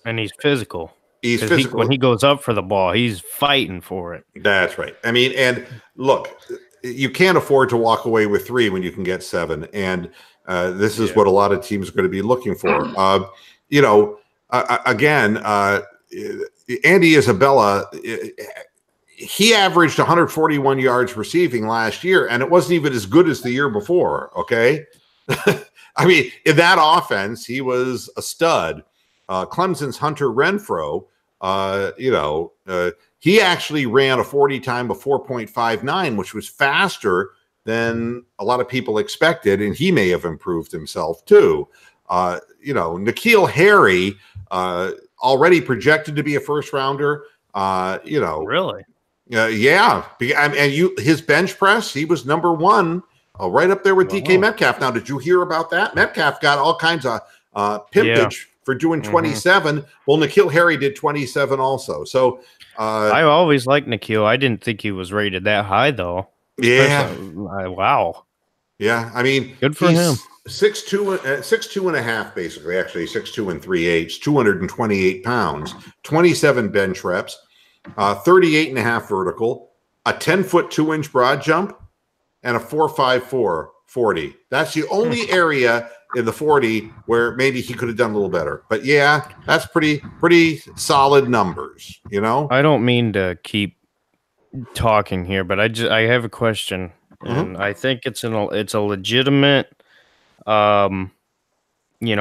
and he's physical. He's physical. When he goes up for the ball, he's fighting for it. That's right. And look, you can't afford to walk away with 3 when you can get 7. And this is what a lot of teams are going to be looking for. Andy Isabella, he averaged 141 yards receiving last year, and it wasn't even as good as the year before. Okay. In that offense, he was a stud. Clemson's Hunter Renfrow, he actually ran a 40 time of 4.59, which was faster than a lot of people expected, and he may have improved himself too. N'Keal Harry, already projected to be a first rounder. Really? Yeah, and his bench press, he was number one, right up there with DK Metcalf. Now, did you hear about that? Metcalf got all kinds of pimpage for doing 27. Well, N'Keal Harry did 27 also. So I always liked N'Keal. I didn't think he was rated that high, though. Yeah. Wow. Yeah, I mean, good for him. 6'2" and a half, basically. Actually, 6'2" and 3/8, 228 pounds, 27 bench reps. 38 and a half vertical, a 10-foot 2-inch broad jump, and a 4.54 40. That's the only area in the 40 where maybe he could have done a little better. But yeah, that's pretty solid numbers, you know? I don't mean to keep talking here, but I have a question, and I think it's a legitimate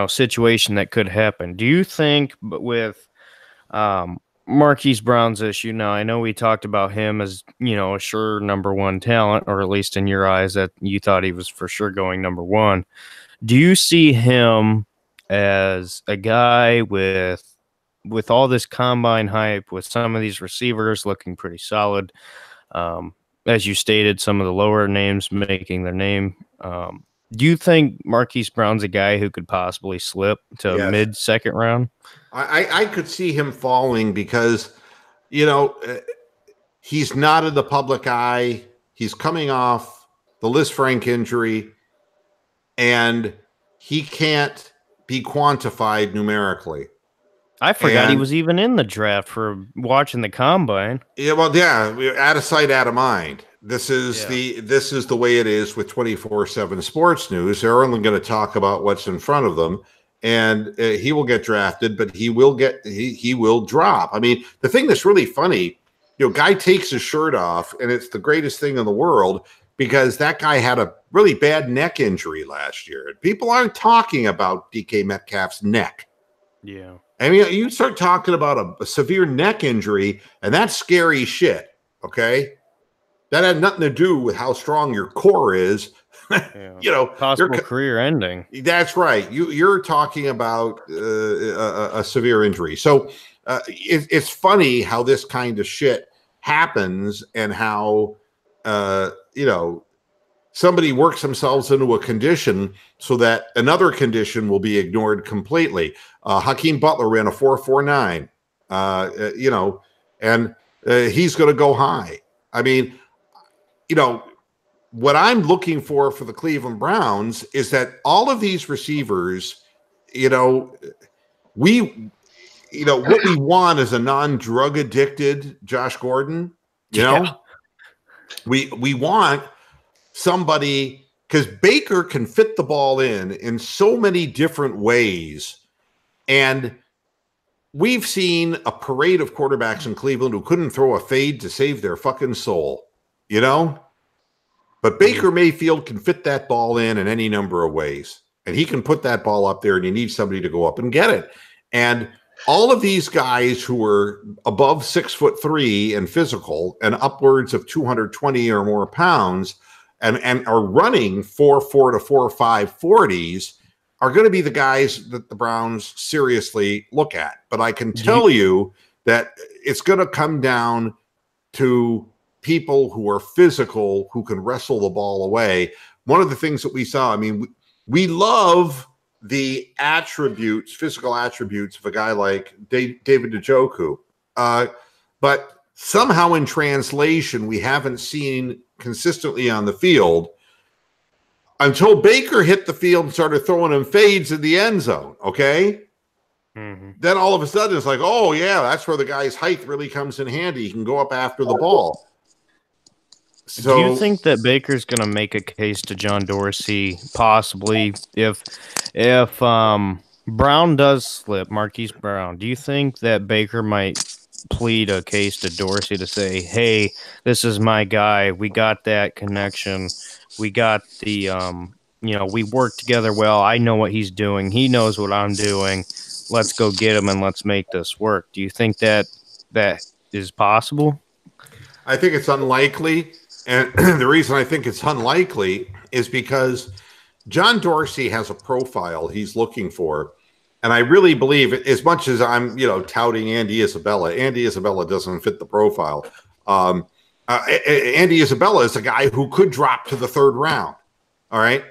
situation that could happen. Do you think with Marquise Brown's issue? Now, I know we talked about him as, a sure number one talent, or at least in your eyes that you thought he was for sure going number one. Do you see him as a guy with all this combine hype, with some of these receivers looking pretty solid? As you stated, some of the lower names making their name. Do you think Marquise Brown's a guy who could possibly slip to mid-second round? I could see him falling because, he's not in the public eye. He's coming off the Liz Frank injury, and he can't be quantified numerically. I forgot he was even in the draft for watching the combine. Yeah, well, out of sight, out of mind. This is the way it is with 24/7 Sports News. They're only going to talk about what's in front of them. And he will get drafted, but he will drop. I mean, the thing that's really funny, guy takes his shirt off, and it's the greatest thing in the world because that guy had a really bad neck injury last year. People aren't talking about DK Metcalf's neck. Yeah. I mean, you start talking about a severe neck injury, and that's scary shit, okay? That had nothing to do with how strong your core is. Possible career ending. That's right. You're talking about a severe injury. So it's funny how this kind of shit happens, and how somebody works themselves into a condition so that another condition will be ignored completely. Hakeem Butler ran a 4.49, and he's going to go high. I mean, what I'm looking for the Cleveland Browns is that all of these receivers, what we want is a non-drug addicted Josh Gordon. We want somebody, because Baker can fit the ball in so many different ways, and we've seen a parade of quarterbacks in Cleveland who couldn't throw a fade to save their fucking soul, But Baker Mayfield can fit that ball in any number of ways, and he can put that ball up there, and you need somebody to go up and get it. And all of these guys who are above 6'3" and physical and upwards of 220 or more pounds and are running 4.4 to 4.5 40s are going to be the guys that the Browns seriously look at. But I can tell you that it's going to come down to people who are physical, who can wrestle the ball away. One of the things that we saw, I mean, we love the attributes, physical attributes of a guy like David Njoku. But somehow in translation, we haven't seen consistently on the field until Baker hit the field and started throwing him fades in the end zone, okay? Mm-hmm. Then all of a sudden it's like, oh, yeah, that's where the guy's height really comes in handy. He can go up after the ball. So, do you think that Baker's going to make a case to John Dorsey, possibly, if Brown does slip, Marquise Brown? Do you think that Baker might plead a case to Dorsey to say, hey, this is my guy. We got that connection. We got the, we work together well. I know what he's doing. He knows what I'm doing. Let's go get him and let's make this work. Do you think that is possible? I think it's unlikely. And the reason I think it's unlikely is because John Dorsey has a profile he's looking for. And I really believe, as much as I'm, touting Andy Isabella doesn't fit the profile. Andy Isabella is a guy who could drop to the third round. All right.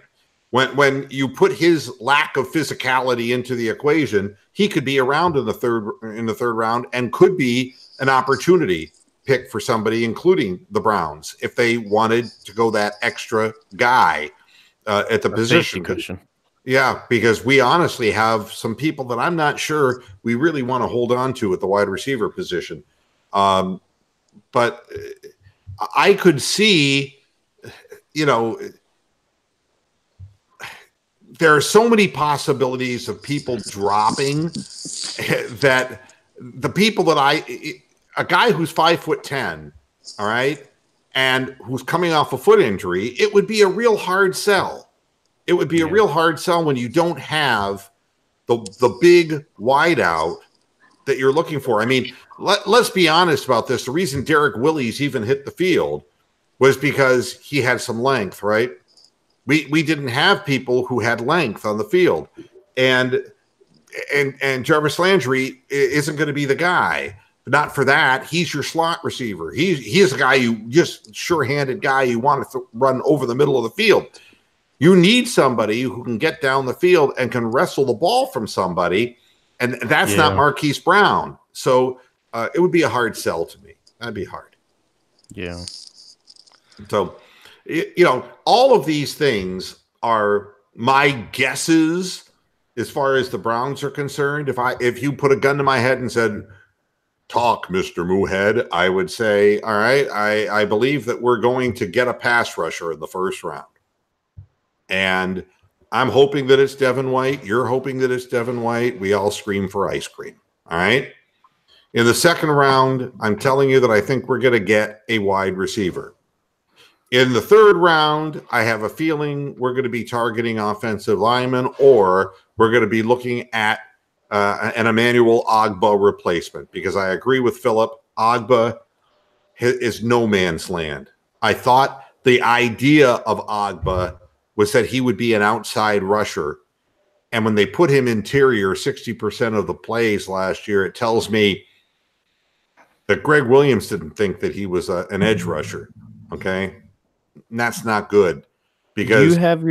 When you put his lack of physicality into the equation, he could be around in the third round and could be an opportunity pick for somebody, including the Browns, if they wanted to go that extra guy at the position. Cushion. Yeah, because we honestly have some people that I'm not sure we really want to hold on to at the wide receiver position. But I could see, there are so many possibilities of people dropping that the people that a guy who's 5'10", all right, and who's coming off a foot injury, it would be a real hard sell. It would be a real hard sell when you don't have the big wideout that you're looking for. I mean, let's be honest about this. The reason Derek Willis even hit the field was because he had some length, right? We didn't have people who had length on the field, and Jarvis Landry isn't going to be the guy. But not for that. He's your slot receiver. He is a guy just sure-handed guy you want to run over the middle of the field. You need somebody who can get down the field and can wrestle the ball from somebody, and that's not Marquise Brown. So it would be a hard sell to me. That'd be hard. Yeah. So, all of these things are my guesses as far as the Browns are concerned. If you put a gun to my head and said, "Talk, Mr. Moohead," I would say, all right, I believe that we're going to get a pass rusher in the first round. And I'm hoping that it's Devin White. You're hoping that it's Devin White. We all scream for ice cream. All right. In the second round, I'm telling you that I think we're going to get a wide receiver. In the third round, I have a feeling we're going to be targeting offensive linemen, or we're going to be looking at an Emmanuel Ogbah replacement, because I agree with Philip. Ogbah is no man's land. I thought the idea of Ogbah was that he would be an outside rusher. And when they put him interior 60% of the plays last year, it tells me that Greg Williams didn't think that he was an edge rusher. Okay. And that's not good, because do you have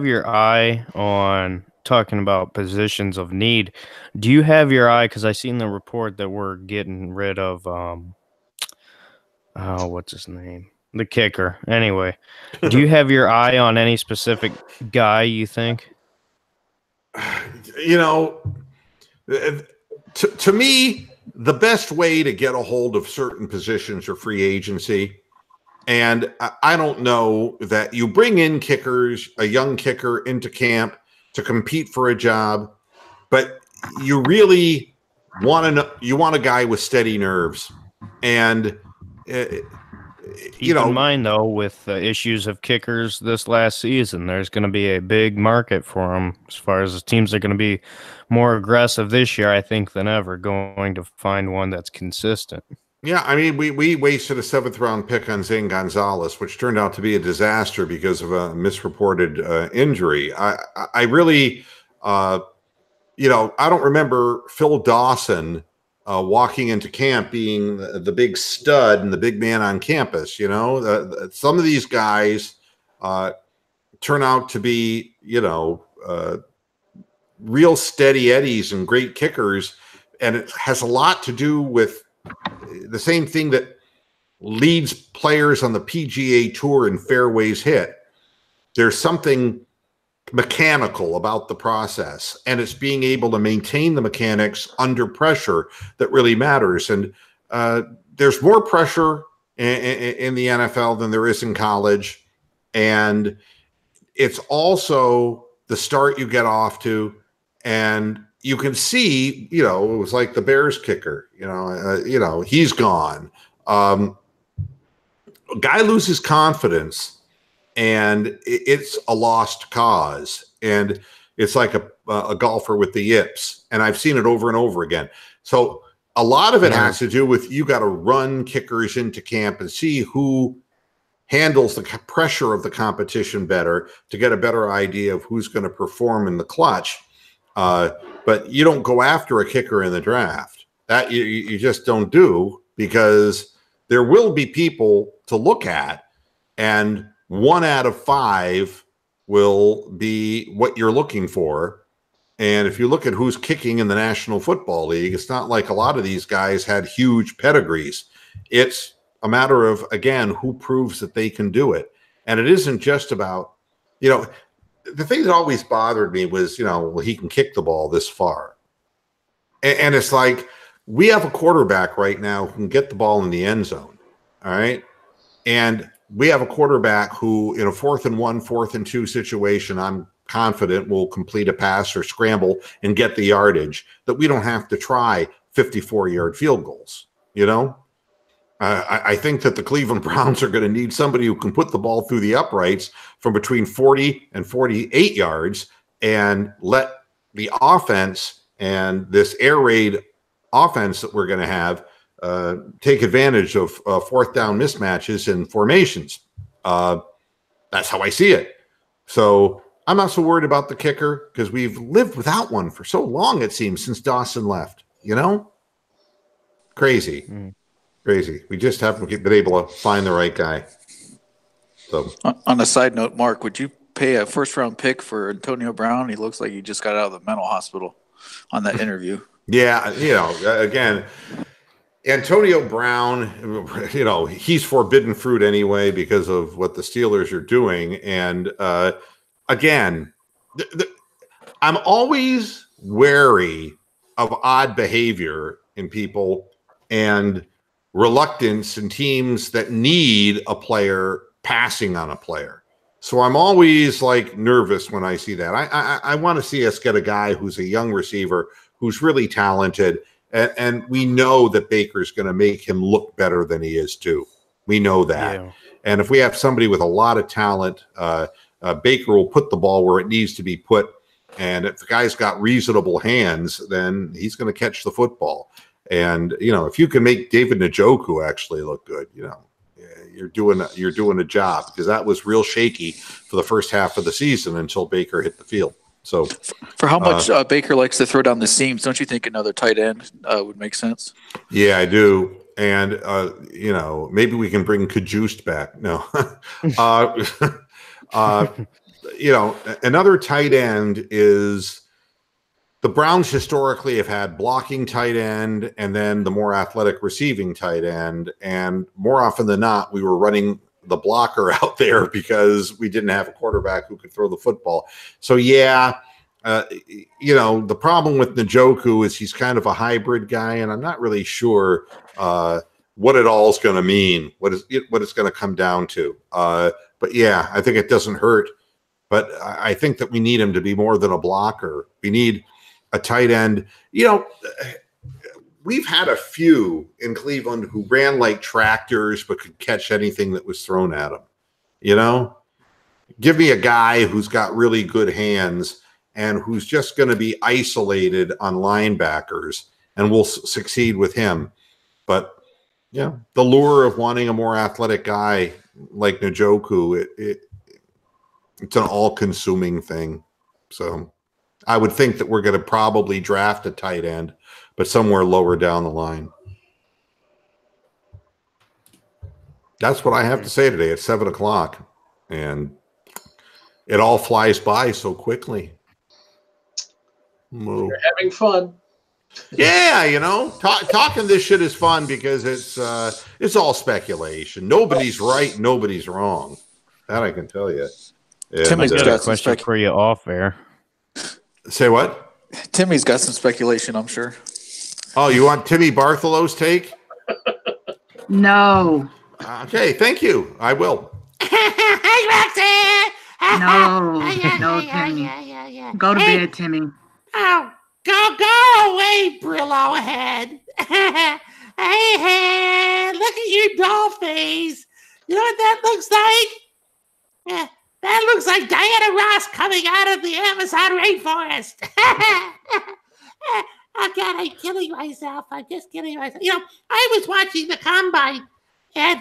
your eye on talking about positions of need? Do you have your eye? Because I seen the report that we're getting rid of, what's his name? The kicker. Anyway, do you have your eye on any specific guy you think? To me, the best way to get a hold of certain positions are free agency. And I don't know that you bring in kickers, a young kicker into camp to compete for a job, but you really want a guy with steady nerves. And keep in mind, though, with the issues of kickers this last season, there's going to be a big market for them as far as the teams are going to be more aggressive this year, I think, than ever, going to find one that's consistent. Yeah, I mean, we wasted a 7th-round pick on Zane Gonzalez, which turned out to be a disaster because of a misreported injury. I really, I don't remember Phil Dawson walking into camp being the big stud and the big man on campus. Some of these guys turn out to be, real steady Eddies and great kickers, and it has a lot to do with the same thing that leads players on the PGA Tour in fairways hit. There's something mechanical about the process, and it's being able to maintain the mechanics under pressure that really matters. And there's more pressure in the NFL than there is in college, and it's also the start you get off to. And you can see, it was like the Bears kicker, he's gone. A guy loses confidence, and it's a lost cause. And it's like a golfer with the yips. And I've seen it over and over again. So a lot of it has to do with, you got to run kickers into camp and see who handles the pressure of the competition better to get a better idea of who's going to perform in the clutch. But you don't go after a kicker in the draft. That you just don't do, because there will be people to look at, and 1 out of 5 will be what you're looking for. And if you look at who's kicking in the National Football League, it's not like a lot of these guys had huge pedigrees. It's a matter of, again, who proves that they can do it. And it isn't just about, the thing that always bothered me was, well, he can kick the ball this far. And it's like, we have a quarterback right now who can get the ball in the end zone. All right. And we have a quarterback who, in a 4th and 1, 4th and 2 situation, I'm confident will complete a pass or scramble and get the yardage that we don't have to try 54-yard field goals. I think that the Cleveland Browns are going to need somebody who can put the ball through the uprights from between 40 and 48 yards and let the offense and this air raid offense that we're going to have take advantage of 4th down mismatches and formations. That's how I see it. So I'm not so worried about the kicker because we've lived without one for so long, it seems, since Dawson left. Crazy. Crazy. We just haven't been able to find the right guy. So, on a side note, Mark, would you pay a 1st-round pick for Antonio Brown? He looks like he just got out of the mental hospital on that interview. Yeah, again, Antonio Brown, he's forbidden fruit anyway because of what the Steelers are doing. And again, I'm always wary of odd behavior in people and reluctance in teams that need a player passing on a player. So I'm always nervous when I see that. I want to see us get a guy who's a young receiver who's really talented, and we know that Baker's going to make him look better than he is too. We know that. Yeah. And if we have somebody with a lot of talent, Baker will put the ball where it needs to be put. And if the guy's got reasonable hands, then he's going to catch the football. And, if you can make David Njoku actually look good, you're doing a job, because that was real shaky for the first half of the season until Baker hit the field. So for how much Baker likes to throw down the seams, don't you think another tight end would make sense? Yeah, I do. And, maybe we can bring Cajuste back. No. Another tight end is the Browns historically have had blocking tight end and then the more athletic receiving tight end. And more often than not, we were running the blocker out there because we didn't have a quarterback who could throw the football. So, the problem with Njoku is he's kind of a hybrid guy, and I'm not really sure what it all is going to mean, what it's going to come down to. But, yeah, I think it doesn't hurt. But I think that we need him to be more than a blocker. We need a tight end. We've had a few in Cleveland who ran like tractors but could catch anything that was thrown at them. Give me a guy who's got really good hands and who's just going to be isolated on linebackers, and we'll succeed with him. But, the lure of wanting a more athletic guy like Njoku, it's an all-consuming thing. So I would think that we're going to probably draft a tight end, but somewhere lower down the line. That's what I have to say today at 7:00, and it all flies by so quickly. You're having fun. Yeah, talking this shit is fun because it's all speculation. Nobody's right, nobody's wrong. That I can tell you. Timmy's got a question for you off air. Say what? Timmy's got some speculation, I'm sure. Oh, you want Timmy Barthelow's take? No. Okay, thank you. I will. No, Timmy. Go to bed, Timmy. Oh, go away, Brillo head. Hey, look at your doll face. You know what that looks like? That looks like Diana Ross coming out of the Amazon rainforest. Oh, God, I'm killing myself. I'm just killing myself. I was watching the combine, and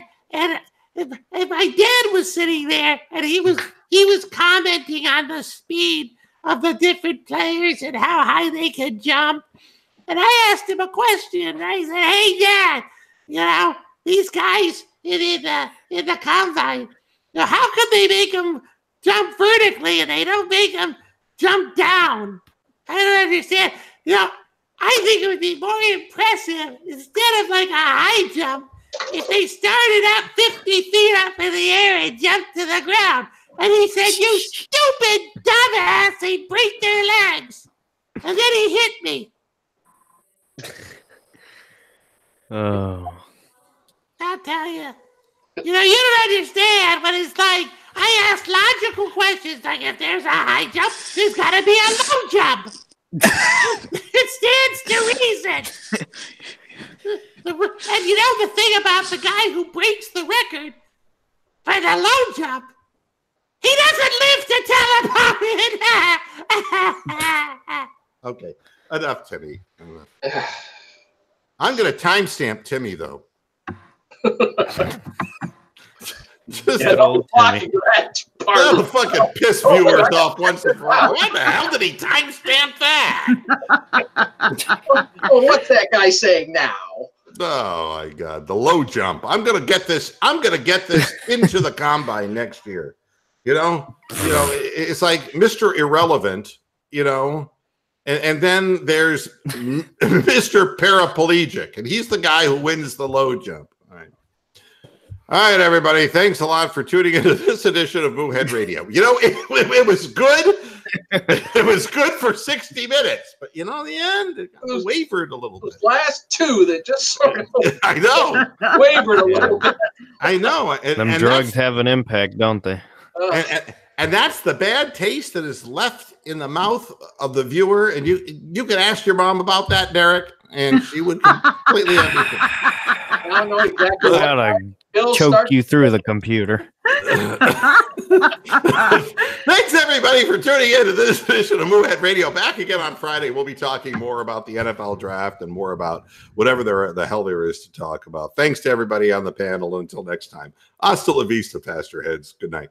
my dad was sitting there, and he was commenting on the speed of the different players and how high they could jump. And I asked him a question, and I said, hey, Dad, these guys in the combine. Now, how come they make them jump vertically and they don't make them jump down? I don't understand. I think it would be more impressive instead of like a high jump if they started up 50 feet up in the air and jumped to the ground. And he said, "You stupid dumbass, they break their legs." And then he hit me. Oh. I'll tell you. You don't understand, but it's like, I ask logical questions, like if there's a high jump, there's got to be a low jump. It stands to reason. And the thing about the guy who breaks the record for the low jump, he doesn't live to tell about it. Okay, enough, Timmy. I'm going to timestamp Timmy, though. Just Don't block that part. that'll fucking piss viewers off once and for all. What the hell did he timestamp that? Well, what's that guy saying now? Oh my God, the low jump. I'm gonna get this into the combine next year. It's like Mr. Irrelevant, and then there's Mr. Paraplegic, and he's the guy who wins the low jump. All right, everybody. Thanks a lot for tuning into this edition of Moohead Radio. It was good. It was good for 60 minutes, but in the end, it wavered a little bit. Those last two that just sort of I know wavered a little bit. I know. Them drugs have an impact, don't they? And that's the bad taste that is left in the mouth of the viewer. And you can ask your mom about that, Derek, and she would completely understand. I don't know exactly Gotta choke you through the computer. Thanks, everybody, for tuning in to this edition of Moohead Radio. Back again on Friday. We'll be talking more about the NFL draft and more about whatever the hell there is to talk about. Thanks to everybody on the panel. Until next time, hasta la vista, Pastor Heads. Good night.